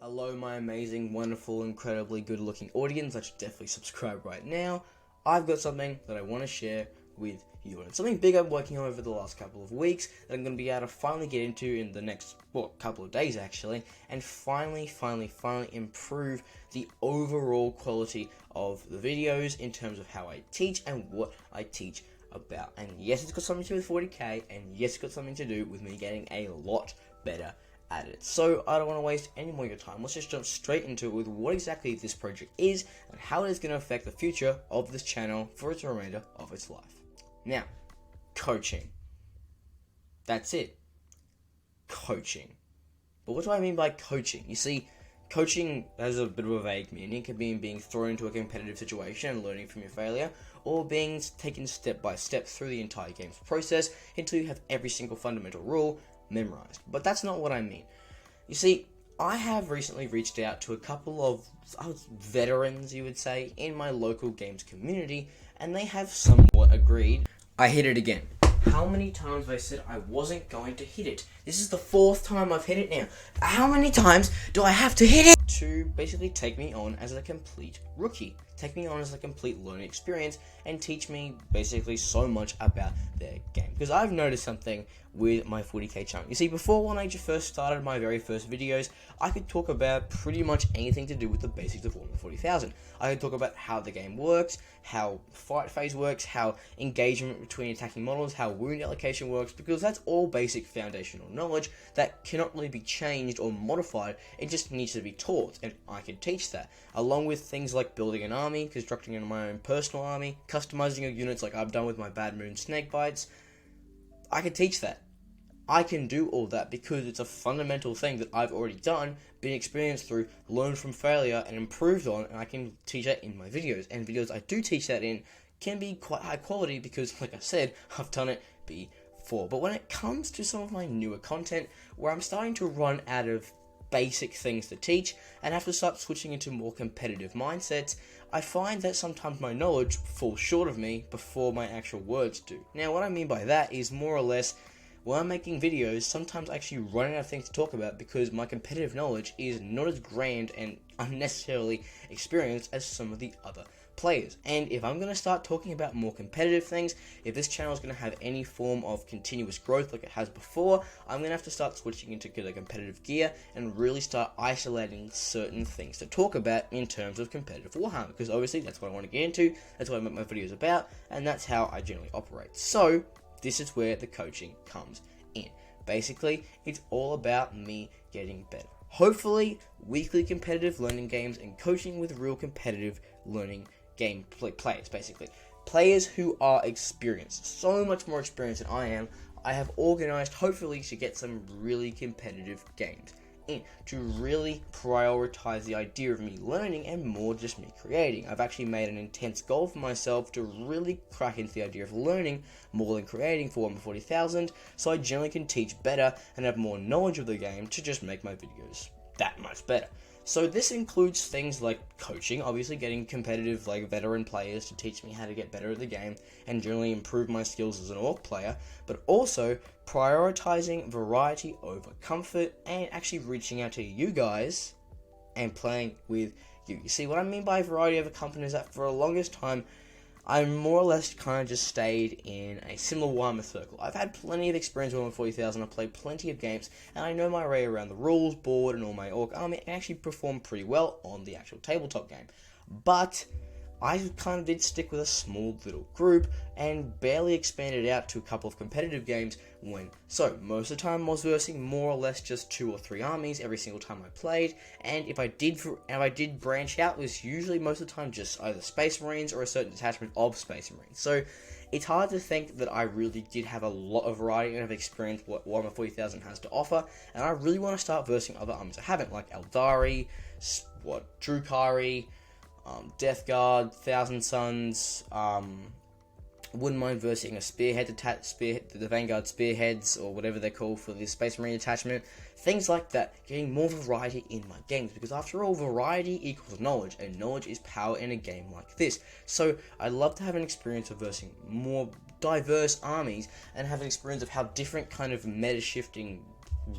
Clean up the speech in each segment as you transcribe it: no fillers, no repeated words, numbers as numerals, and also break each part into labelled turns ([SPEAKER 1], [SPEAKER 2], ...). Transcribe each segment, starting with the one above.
[SPEAKER 1] Hello, my amazing, wonderful, incredibly good-looking audience that should definitely subscribe right now. I've got something that I want to share with you, and it's something big I'm working on over the last couple of weeks that I'm going to be able to finally get into in the next, couple of days actually, and finally improve the overall quality of the videos in terms of how I teach and what I teach about. And yes, it's got something to do with 40k, and yes, it's got something to do with me getting a lot better at it. So I don't want to waste any more of your time. Let's just jump straight into it with what exactly this project is and how it is going to affect the future of this channel for its remainder of its life. Now, coaching. That's it. Coaching. But what do I mean by coaching? You see, coaching has a bit of a vague meaning. It can be being thrown into a competitive situation and learning from your failure, or being taken step by step through the entire game's process until you have every single fundamental rule memorized. But that's not what I mean. You see, I have recently reached out to a couple of veterans, you would say, in my local games community, and they have somewhat agreed. I hit it again. How many times have I said I wasn't going to hit it? This is the 4th time I've hit it now. How many times do I have to hit it? To basically take me on as a complete rookie. Take me on as a complete learning experience and teach me basically so much about their game. Because I've noticed something with my 40k channel. You see, before when I first started my very first videos, I could talk about pretty much anything to do with the basics of Warhammer 40,000. I could talk about how the game works, how fight phase works, how engagement between attacking models, how wound allocation works, because that's all basic foundational knowledge that cannot really be changed or modified. It just needs to be taught, and I can teach that, along with things like building an army, constructing my own personal army, customizing your units like I've done with my Bad Moon snake bites. I can teach that. I can do all that because it's a fundamental thing that I've already done, been experienced through, learned from failure, and improved on, and I can teach that in my videos. And videos I do teach that in can be quite high quality because, like I said, I've done it before. But when it comes to some of my newer content, where I'm starting to run out of basic things to teach and have to start switching into more competitive mindsets, I find that sometimes my knowledge falls short of me before my actual words do. Now, what I mean by that is more or less, when I'm making videos, sometimes I actually run out of things to talk about because my competitive knowledge is not as grand and unnecessarily experienced as some of the other players. And if I'm going to start talking about more competitive things, if this channel is going to have any form of continuous growth like it has before, I'm going to have to start switching into the competitive gear and really start isolating certain things to talk about in terms of competitive Warhammer, because obviously that's what I want to get into, that's what I make my videos about, and that's how I generally operate. So this is where the coaching comes in. Basically, it's all about me getting better. Hopefully, weekly competitive learning games and coaching with real competitive learning game players, basically. Players who are experienced, so much more experienced than I am. I have organized, hopefully, to get some really competitive games in, to really prioritize the idea of me learning and more just me creating. I've actually made an intense goal for myself to really crack into the idea of learning more than creating for Warhammer 40,000, so I generally can teach better and have more knowledge of the game to just make my videos that much better. So this includes things like coaching, obviously getting competitive veteran players to teach me how to get better at the game and generally improve my skills as an orc player, but also prioritizing variety over comfort and actually reaching out to you guys and playing with you. You see, what I mean by variety over comfort is that for the longest time, I more or less kind of just stayed in a similar Warhammer circle. I've had plenty of experience with Warhammer 40,000, I've played plenty of games, and I know my way around the rules board and all my orc army, and actually perform pretty well on the actual tabletop game. But I kind of did stick with a small little group and barely expanded out to a couple of competitive games so most of the time I was versing more or less just 2 or 3 armies every single time I played, and if I did branch out, it was usually most of the time just either Space Marines or a certain detachment of Space Marines. So it's hard to think that I really did have a lot of variety and have experienced what Warhammer 40,000 has to offer, and I really want to start versing other armies I haven't, like Eldari, Drukhari, Death Guard, Thousand Suns. Wouldn't mind versing a the Vanguard Spearheads, or whatever they're called for the Space Marine attachment. Things like that, getting more variety in my games, because after all, variety equals knowledge, and knowledge is power in a game like this. So I'd love to have an experience of versing more diverse armies, and have an experience of how different kind of meta-shifting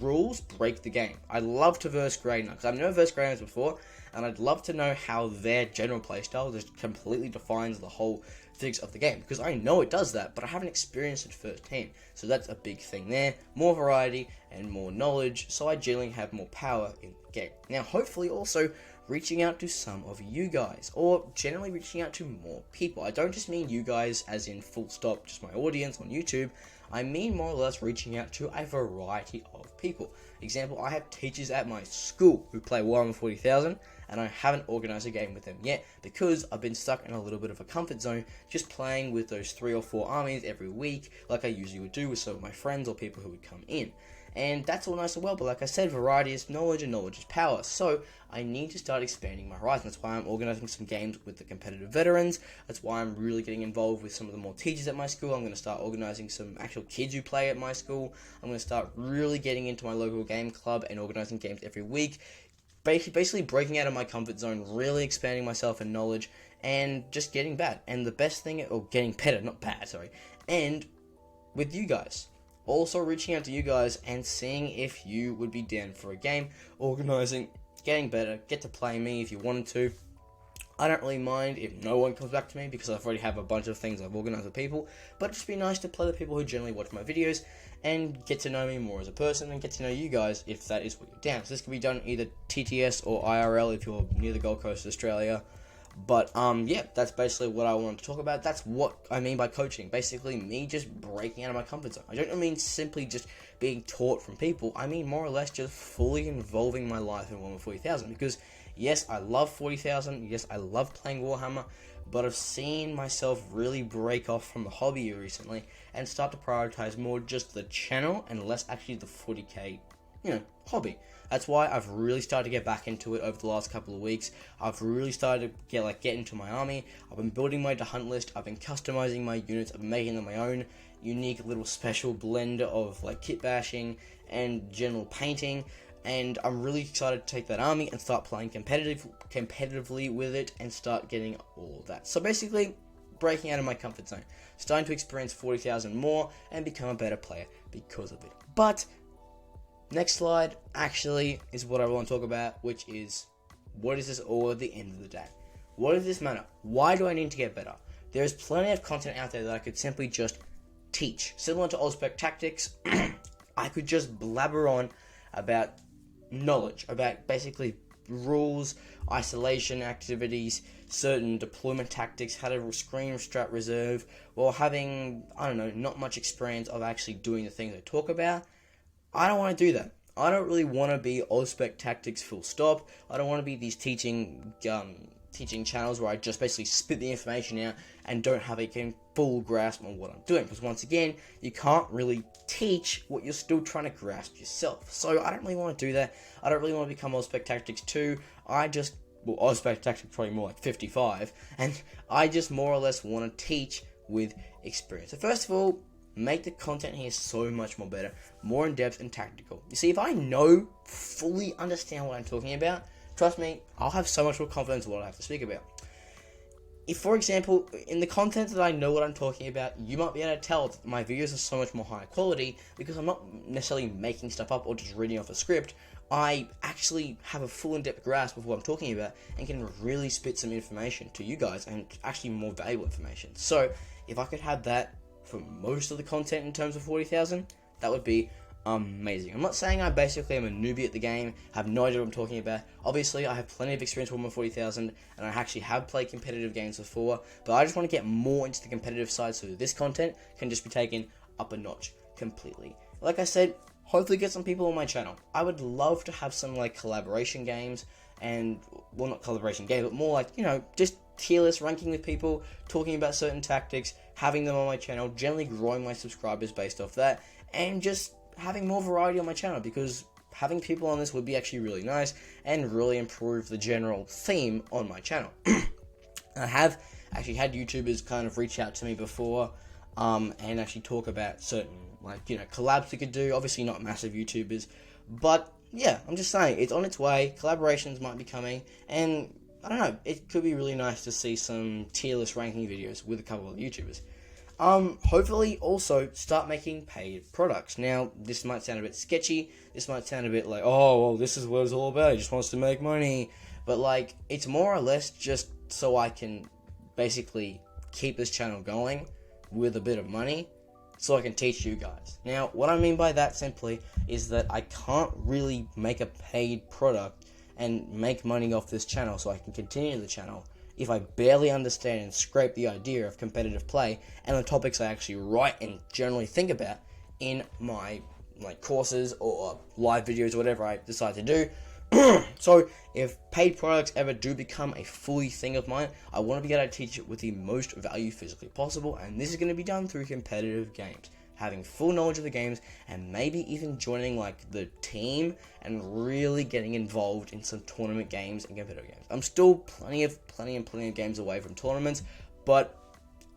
[SPEAKER 1] rules break the game. I'd love to verse grade now, because I've never versed graders before, and I'd love to know how their general playstyle just completely defines the whole physics of the game, because I know it does that, but I haven't experienced it firsthand. So that's a big thing there. More variety and more knowledge, so I generally have more power in the game. Now, hopefully also reaching out to some of you guys, or generally reaching out to more people. I don't just mean you guys as in full stop, just my audience on YouTube. I mean more or less reaching out to a variety of people. Example, I have teachers at my school who play Warhammer 40,000, and I haven't organized a game with them yet because I've been stuck in a little bit of a comfort zone, just playing with those 3 or 4 armies every week like I usually would do with some of my friends or people who would come in. And that's all nice and well, but like I said, variety is knowledge and knowledge is power. So I need to start expanding my horizon. That's why I'm organizing some games with the competitive veterans. That's why I'm really getting involved with some of the more teachers at my school. I'm going to start organizing some actual kids who play at my school. I'm going to start really getting into my local game club and organizing games every week. Basically breaking out of my comfort zone, really expanding myself in knowledge, and just getting bad. And the best thing, or getting better, not bad, sorry. And with you guys. Also reaching out to you guys and seeing if you would be down for a game, organizing, getting better, get to play me if you wanted to. I don't really mind if no one comes back to me because I've already have a bunch of things I've organized with people, but it'd just be nice to play the people who generally watch my videos and get to know me more as a person and get to know you guys if that is what you're down. So this can be done either TTS or IRL if you're near the Gold Coast, Australia. But, yeah, that's basically what I wanted to talk about. That's what I mean by coaching. Basically, me just breaking out of my comfort zone. I don't mean simply just being taught from people. I mean more or less just fully involving my life in Warhammer 40,000. Because, yes, I love 40,000. Yes, I love playing Warhammer. But I've seen myself really break off from the hobby recently and start to prioritize more just the channel and less actually the 40k, hobby. That's why I've really started to get back into it over the last couple of weeks. I've really started to get into my army. I've been building my hunt list. I've been customizing my units. I've been making them my own unique little special blend of kit bashing and general painting. And I'm really excited to take that army and start playing competitively with it and start getting all of that. So basically, breaking out of my comfort zone, starting to experience 40,000 more and become a better player because of it. But next slide actually is what I want to talk about, which is what is this all at the end of the day? What does this matter? Why do I need to get better? There's plenty of content out there that I could simply just teach. Similar to Old-Spec Tactics, I could just blabber on about knowledge, about basically rules, isolation activities, certain deployment tactics, how to screen strat reserve, while having, not much experience of actually doing the things I talk about. I don't want to do that. I don't really want to be Old-Spec Tactics full stop. I don't want to be these teaching channels where I just basically spit the information out and don't have a full grasp on what I'm doing. Because once again, you can't really teach what you're still trying to grasp yourself. So I don't really want to do that. I don't really want to become Old-Spec Tactics 2. Old-Spec Tactics probably more like 55. And I just more or less want to teach with experience. So first of all, make the content here so much more better, more in-depth and tactical. You see, if I fully understand what I'm talking about, trust me, I'll have so much more confidence in what I have to speak about. If, for example, in the content that I know what I'm talking about, you might be able to tell that my videos are so much more high quality because I'm not necessarily making stuff up or just reading off a script. I actually have a full in-depth grasp of what I'm talking about and can really spit some information to you guys, and actually more valuable information. So, if I could have that for most of the content in terms of 40,000, that would be amazing. I'm not saying I basically am a newbie at the game, have no idea what I'm talking about. Obviously, I have plenty of experience with Warhammer 40,000, and I actually have played competitive games before, but I just want to get more into the competitive side so that this content can just be taken up a notch completely. Like I said, hopefully get some people on my channel. I would love to have some collaboration games, and, well, not collaboration games, but more just tier list ranking with people, talking about certain tactics, having them on my channel, generally growing my subscribers based off that, and just having more variety on my channel, because having people on this would be actually really nice and really improve the general theme on my channel. I have actually had YouTubers kind of reach out to me before and actually talk about certain collabs we could do. Obviously not massive YouTubers, but yeah, I'm just saying it's on its way. Collaborations might be coming, and I don't know, it could be really nice to see some tier list ranking videos with a couple of YouTubers. hopefully also start making paid products. Now, this might sound a bit sketchy. This might sound a bit like, oh, well, this is what it's all about. He just wants to make money. But, like, it's more or less just so I can basically keep this channel going with a bit of money so I can teach you guys. Now, what I mean by that simply is that I can't really make a paid product and make money off this channel so I can continue the channel if I barely understand and scrape the idea of competitive play and the topics I actually write and generally think about in my courses or live videos or whatever I decide to do. So if paid products ever do become a fully thing of mine, I want to be able to teach it with the most value physically possible, and this is going to be done through competitive games, having full knowledge of the games, and maybe even joining the team and really getting involved in some tournament games and competitive games. I'm still plenty of games away from tournaments, but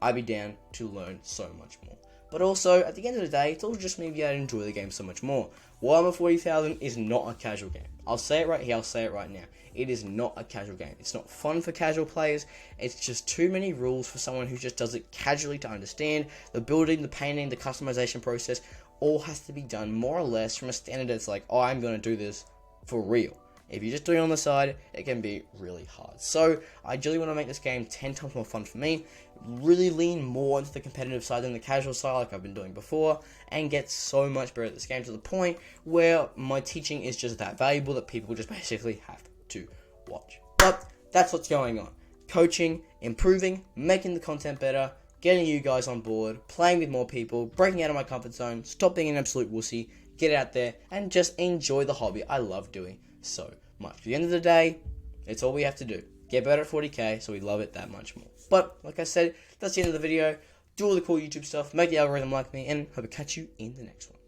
[SPEAKER 1] I'd be down to learn so much more. But also, at the end of the day, it's all just me being able to enjoy the game so much more. Warhammer 40,000 is not a casual game. I'll say it right here, I'll say it right now. It is not a casual game. It's not fun for casual players. It's just too many rules for someone who just does it casually to understand. The building, the painting, the customization process all has to be done more or less from a standard that's like, oh, I'm going to do this for real. If you're just doing it on the side, it can be really hard. So, I really want to make this game 10 times more fun for me, really lean more into the competitive side than the casual side like I've been doing before, and get so much better at this game to the point where my teaching is just that valuable that people just basically have to watch. But that's what's going on. Coaching, improving, making the content better, getting you guys on board, playing with more people, breaking out of my comfort zone, stop being an absolute wussy, get out there, and just enjoy the hobby I love doing so much. At the end of the day, it's all we have to do. Get better at 40k, so we love it that much more. But, like I said, that's the end of the video. Do all the cool YouTube stuff, make the algorithm like me, and hope to catch you in the next one.